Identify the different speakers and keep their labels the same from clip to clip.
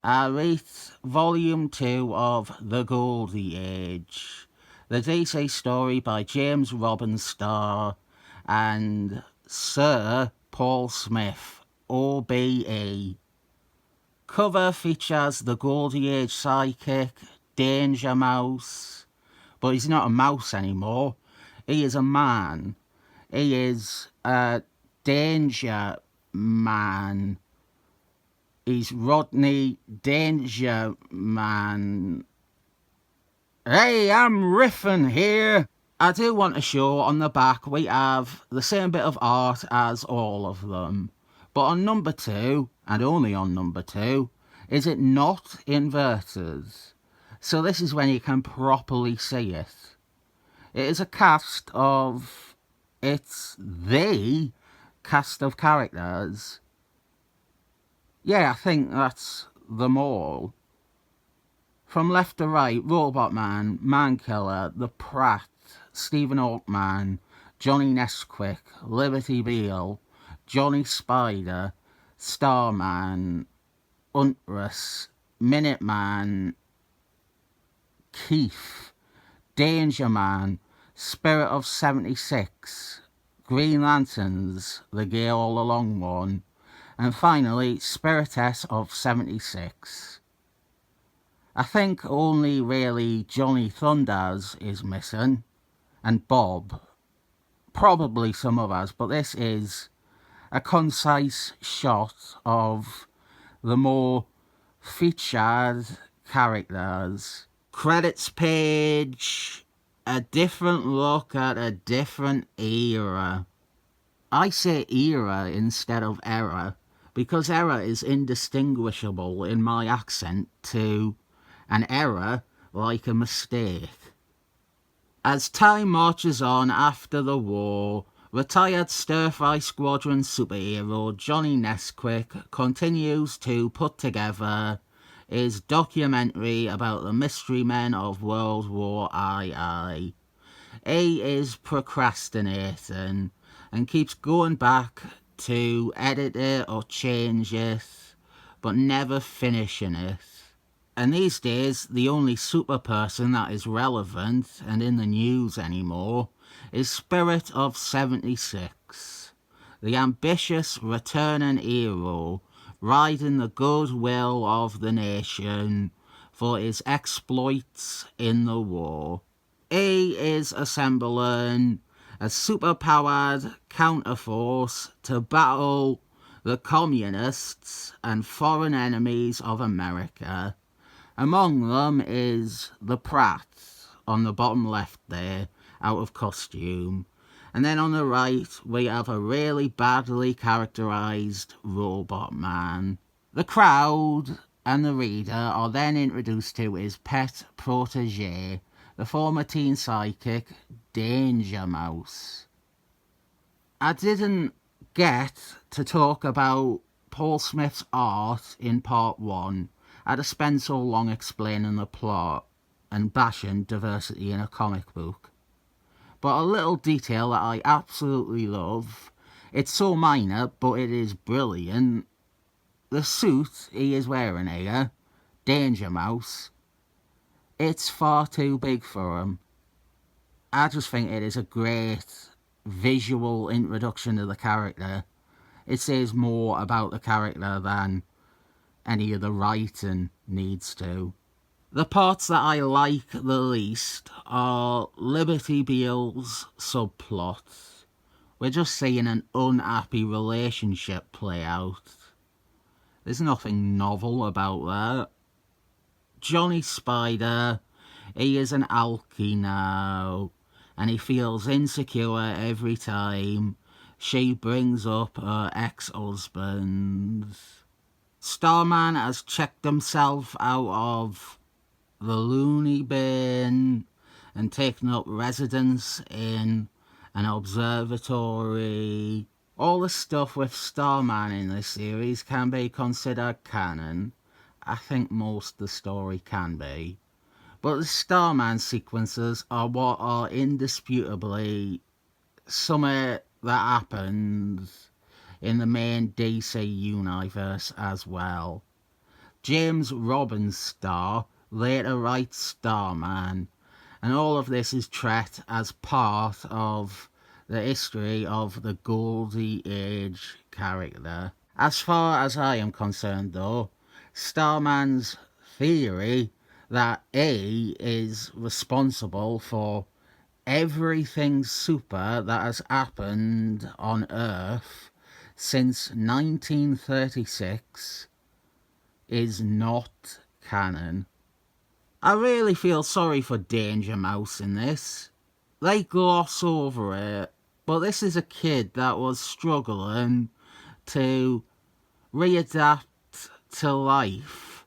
Speaker 1: I read Volume 2 of The Goldie Age, the DC story by James Robin Starr and Sir Paul Smith, OBE. Cover features the Goldie Age sidekick, Danger Mouse, but he's not a mouse anymore. He is a man. He is a danger man. He's Rodney Danger Man. Hey, I'm riffing here. I do want to show on the back we have the same bit of art as all of them. But on number 2, and only on number 2, is it not inverted? So this is when you can properly see it. It is a cast of... It's the cast of characters. Yeah, I think that's them all. From left to right, Robot Man, Mankiller, The Pratt, Stephen Altman, Johnny Nesquik, Liberty Beale, Johnny Spider, Starman, Huntress, Minuteman, Keith, Danger Man, Spirit of 76, Green Lanterns, the Gay All Along one, and finally Spiritess of 76. I think only really Johnny Thunders is missing, and Bob. Probably some others, but this is a concise shot of the more featured characters. Credits page, a different look at a different era. I say era instead of era, because error is indistinguishable in my accent to an error like a mistake. As time marches on after the war, retired Stir-Fry Squadron superhero Johnny Nesquik continues to put together his documentary about the mystery men of World War II. He is procrastinating and keeps going back to edit it or change it, but never finishing it. And these days, the only super person that is relevant and in the news anymore is Spirit of 76, the ambitious returning hero riding the goodwill of the nation for his exploits in the war. He is assembling a super-powered counterforce to battle the communists and foreign enemies of America. Among them is the Pratt, on the bottom left there, out of costume. And then on the right, we have a really badly characterised Robot Man. The crowd and the reader are then introduced to his pet protege, the former teen sidekick, Danger Mouse. I didn't get to talk about Paul Smith's art in part 1. I'd have spent so long explaining the plot and bashing diversity in a comic book. But a little detail that I absolutely love, it's so minor, but it is brilliant. The suit he is wearing here, Danger Mouse, it's far too big for him. I just think it is a great visual introduction to the character. It says more about the character than any of the writing needs to. The parts that I like the least are Liberty Beale's subplot. We're just seeing an unhappy relationship play out. There's nothing novel about that. Johnny Spider, he is an alkie now, and he feels insecure every time she brings up her ex-husband. Starman has checked himself out of the loony bin and taken up residence in an observatory. All the stuff with Starman in this series can be considered canon. I think most of the story can be. But the Starman sequences are what are indisputably something that happens in the main DC universe as well. James Robbins' star later writes Starman, and all of this is treated as part of the history of the Goldie Age character. As far as I am concerned though, Starman's theory that A is responsible for everything super that has happened on Earth since 1936 is not canon. I really feel sorry for Danger Mouse in this. They gloss over it, but this is a kid that was struggling to readapt to life,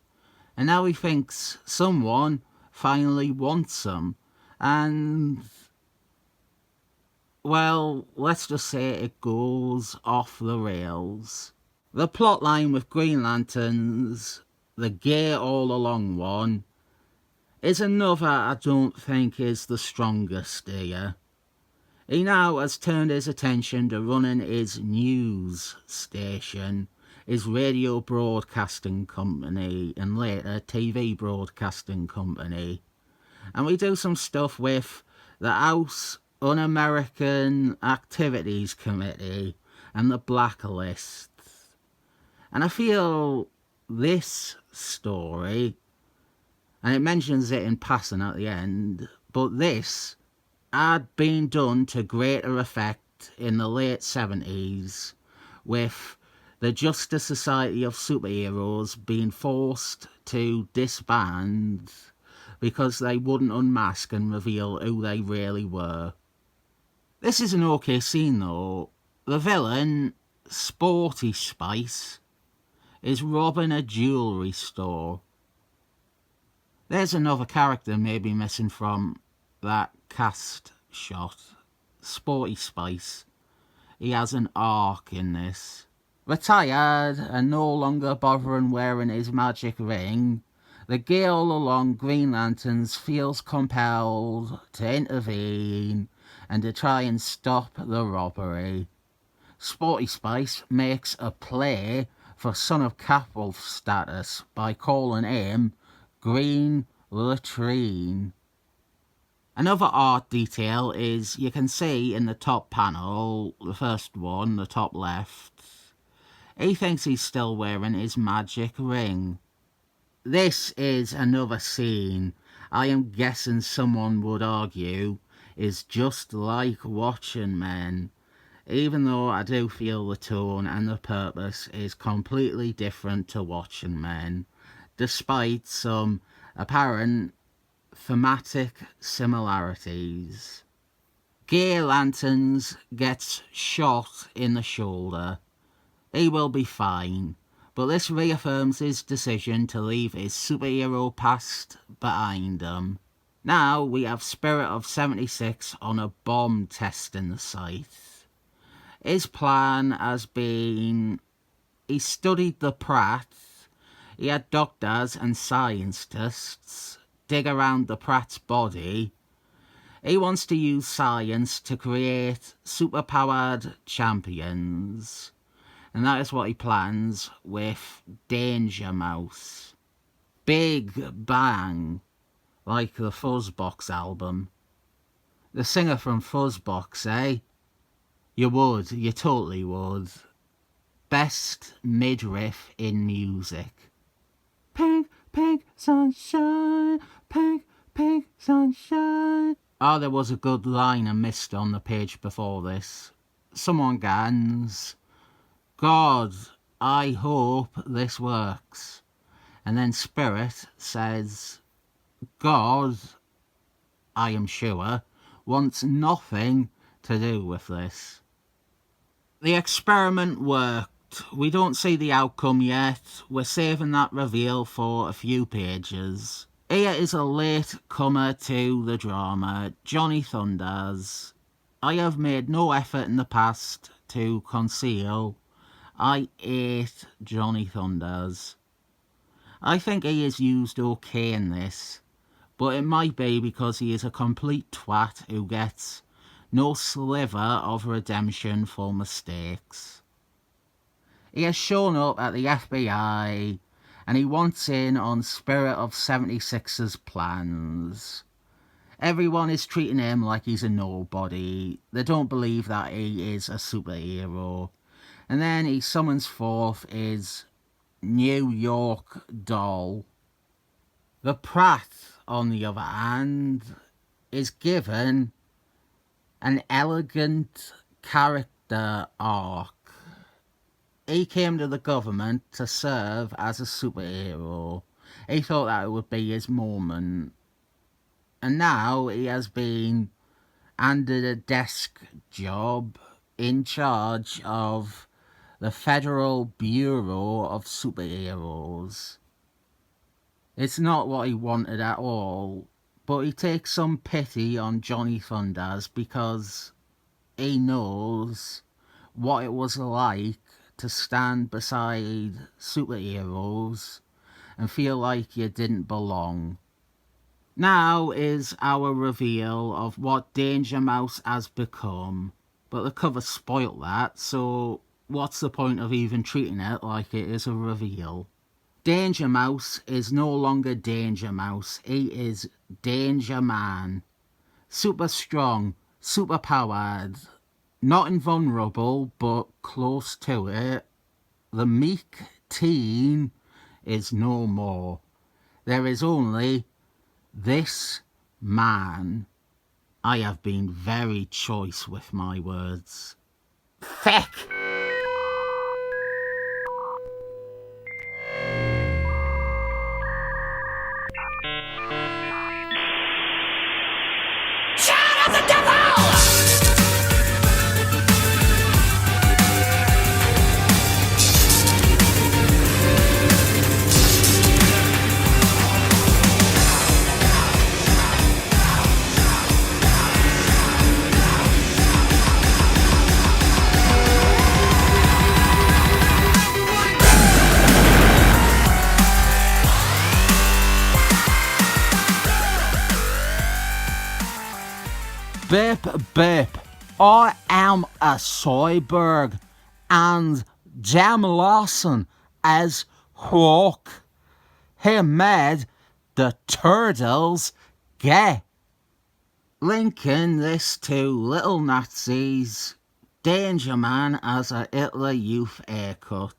Speaker 1: and now he thinks someone finally wants him, and well, let's just say it goes off the rails. The plotline with Green Lanterns, the gay all along one, is another I don't think is the strongest here. He now has turned his attention to running his news station, his radio broadcasting company, and later TV broadcasting company. And we do some stuff with the House Un-American Activities Committee and the Blacklist. And I feel this story, and it mentions it in passing at the end, but this had been done to greater effect in the late 70s, with the Justice Society of Superheroes being forced to disband because they wouldn't unmask and reveal who they really were. This is an okay scene though. The villain, Sporty Spice, is robbing a jewellery store. There's another character maybe missing from that cast shot. Sporty Spice. He has an arc in this. Retired and no longer bothering wearing his magic ring, the gay all along Green Lanterns feels compelled to intervene and to try and stop the robbery. Sporty Spice makes a play for Son of Capwolf status by calling him Green Latrine. Another art detail is you can see in the top panel, the first one, the top left, he thinks he's still wearing his magic ring. This is another scene I am guessing someone would argue is just like Watching Men, even though I do feel the tone and the purpose is completely different to Watching Men, despite some apparent thematic similarities. Gay Lanterns gets shot in the shoulder. He will be fine, but this reaffirms his decision to leave his superhero past behind him. Now we have Spirit of 76 on a bomb testing site. His plan has been, he studied the Pratt, he had doctors and scientists dig around the Pratt's body. He wants to use science to create superpowered champions. And that is what he plans with Danger Mouse. Big Bang, like the Fuzzbox album. The singer from Fuzzbox, eh? You would, you totally would. Best midriff in music. Pink, pink sunshine, pink, pink sunshine. Oh, there was a good line I missed on the page before this. Someone gans, God, I hope this works. And then Spirit says, God, I am sure, wants nothing to do with this. The experiment worked. We don't see the outcome yet. We're saving that reveal for a few pages. Here is a late comer to the drama, Johnny Thunders. I have made no effort in the past to conceal I hate Johnny Thunders. I think he is used okay in this, but it might be because he is a complete twat who gets no sliver of redemption for mistakes. He has shown up at the FBI and he wants in on Spirit of 76's plans. Everyone is treating him like he's a nobody. They don't believe that he is a superhero. And then he summons forth his New York doll. The Pratt, on the other hand, is given an elegant character arc. He came to the government to serve as a superhero. He thought that it would be his moment. And now he has been handed a desk job in charge of the Federal Bureau of Superheroes. It's not what he wanted at all, but he takes some pity on Johnny Thunders because he knows what it was like to stand beside superheroes and feel like you didn't belong. Now is our reveal of what Danger Mouse has become, but the cover spoilt that, so what's the point of even treating it like it is a reveal? Danger Mouse is no longer Danger Mouse, he is Danger Man. Super strong, super powered, not invulnerable, but close to it. The meek teen is no more. There is only this man. I have been very choice with my words. Feck! Bip, bip, I am a cyborg, and Jim Lawson as Hawk. He made the turtles gay. Linking this to Little Nazis, Danger Man has a Hitler Youth haircut.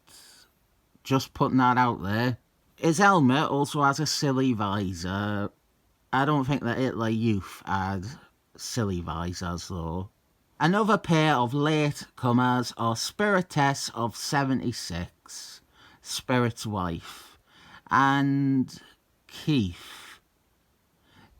Speaker 1: Just putting that out there. His helmet also has a silly visor. I don't think that Hitler Youth had silly visors though. Another pair of latecomers are Spiritess of 76, Spirit's wife, and Keith.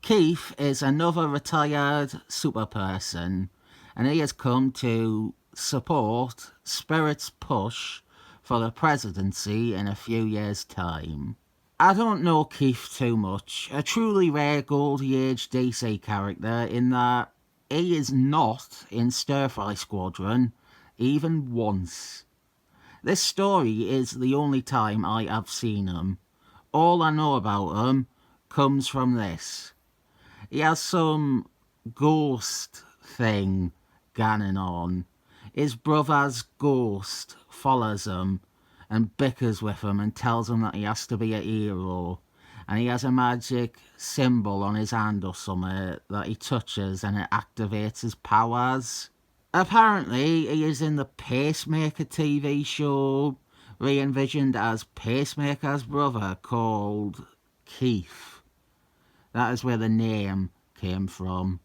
Speaker 1: Keith is another retired super person, and he has come to support Spirit's push for the presidency in a few years' time. I don't know Keith too much. A truly rare Goldie Age DC character in that he is not in Stir-Fry Squadron even once. This story is the only time I have seen him. All I know about him comes from this. He has some ghost thing going on. His brother's ghost follows him and bickers with him and tells him that he has to be a hero. And he has a magic symbol on his hand or something that he touches and it activates his powers. Apparently, he is in the Pacemaker TV show, re-envisioned as Pacemaker's brother called Keith. That is where the name came from.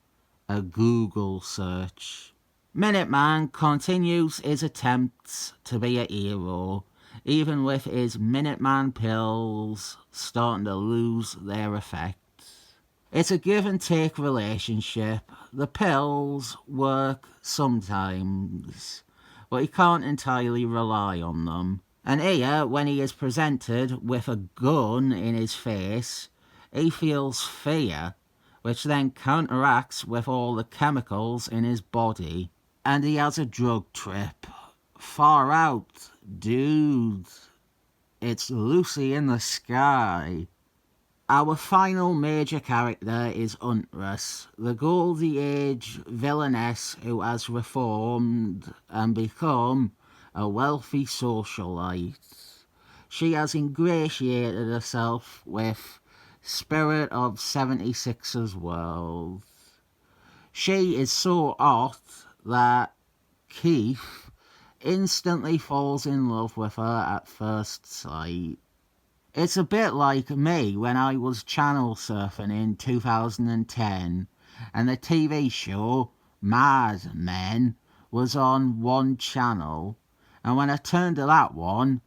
Speaker 1: A Google search. Minuteman continues his attempts to be a hero, even with his Minuteman pills starting to lose their effect. It's a give and take relationship. The pills work sometimes, but he can't entirely rely on them. And here, when he is presented with a gun in his face, he feels fear, which then counteracts with all the chemicals in his body. And he has a drug trip. Far out, dude. It's Lucy in the Sky. Our final major character is Huntress, the Goldie Age villainess who has reformed and become a wealthy socialite. she has ingratiated herself with Spirit of 76's world. She is so hot that Keith instantly falls in love with her at first sight. It's a bit like me when I was channel surfing in 2010 and the TV show Mad Men was on one channel, and when I turned to that one,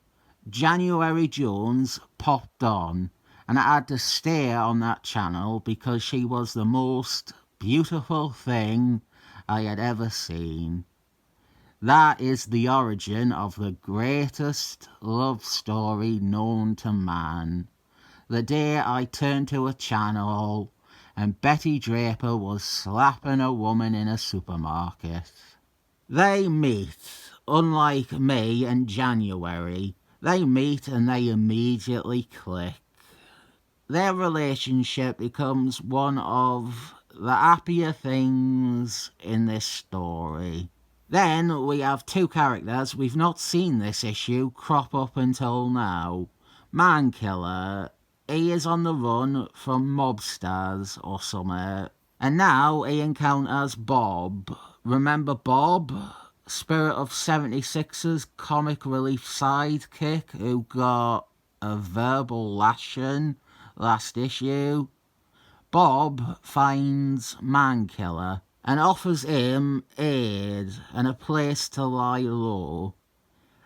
Speaker 1: January Jones popped on, and I had to stay on that channel because she was the most beautiful thing I had ever seen. That is the origin of the greatest love story known to man. The day I turned to a channel and Betty Draper was slapping a woman in a supermarket. They meet, unlike me and January. They meet and they immediately click. Their relationship becomes one of the happier things in this story. Then we have two characters we've not seen this issue crop up until now. Mankiller, he is on the run from mobsters or something, and now he encounters Bob. Remember Bob? Spirit of 76's comic relief sidekick who got a verbal lashing last issue. Bob finds Mankiller and offers him aid and a place to lie low.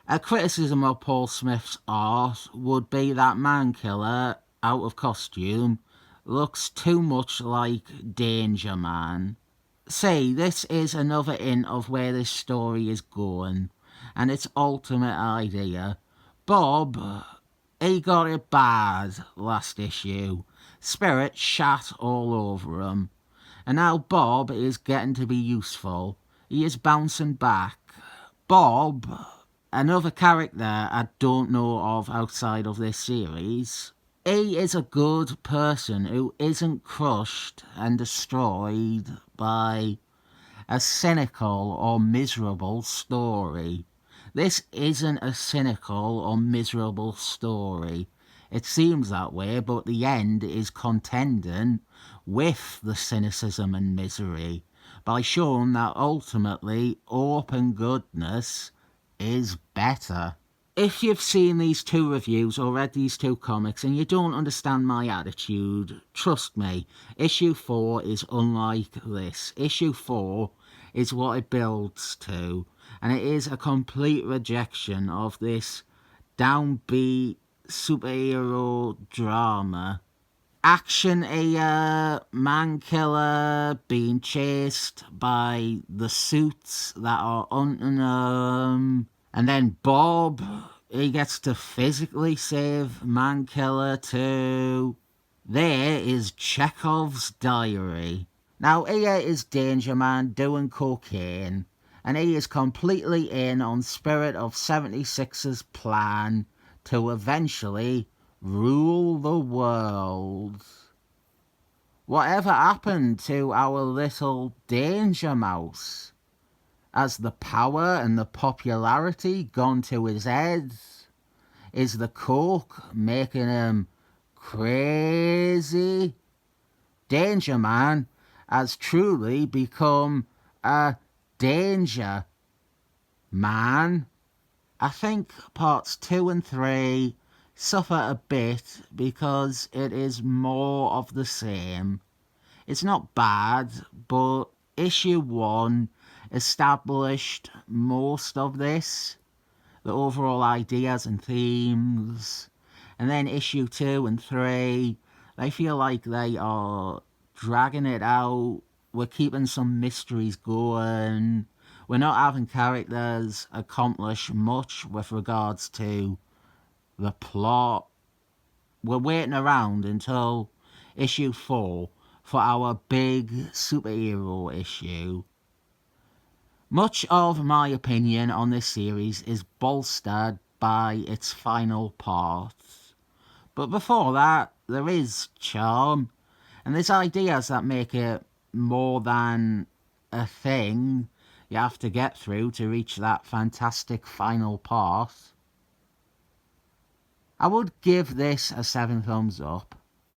Speaker 1: A criticism of Paul Smith's art would be that Mankiller, out of costume, looks too much like Danger Man. See, this is another hint of where this story is going, and its ultimate idea. Bob, he got it bad last issue. Spirit shat all over him. And now Bob is getting to be useful. He is bouncing back. Bob, another character I don't know of outside of this series, he is a good person who isn't crushed and destroyed by a cynical or miserable story. This isn't a cynical or miserable story. It seems that way, but the end is contending with the cynicism and misery by showing that ultimately hope and goodness is better. If you've seen these two reviews or read these two comics and you don't understand my attitude, trust me, issue 4 is unlike this. Issue 4 is what it builds to, and it is a complete rejection of this downbeat superhero drama. Action here, Mankiller being chased by the suits that are hunting him, and then Bob, he gets to physically save Mankiller too. There is Chekhov's diary. Now here is Danger Man doing cocaine, and he is completely in on Spirit of 76's plan to eventually rule the world. Whatever happened to our little Danger Mouse? Has the power and the popularity gone to his head? Is the coke making him crazy? Danger Man has truly become a danger man. I think parts 2 and 3 suffer a bit because it is more of the same. It's not bad, but issue 1 established most of this, the overall ideas and themes, and then issue 2 and 3, they feel like they are dragging it out. We're keeping some mysteries going. We're not having characters accomplish much with regards to the plot. We're waiting around until issue 4 for our big superhero issue. Much of my opinion on this series is bolstered by its final part. But before that, there is charm, and there's ideas that make it more than a thing you have to get through to reach that fantastic final part. I would give this a 7 thumbs up.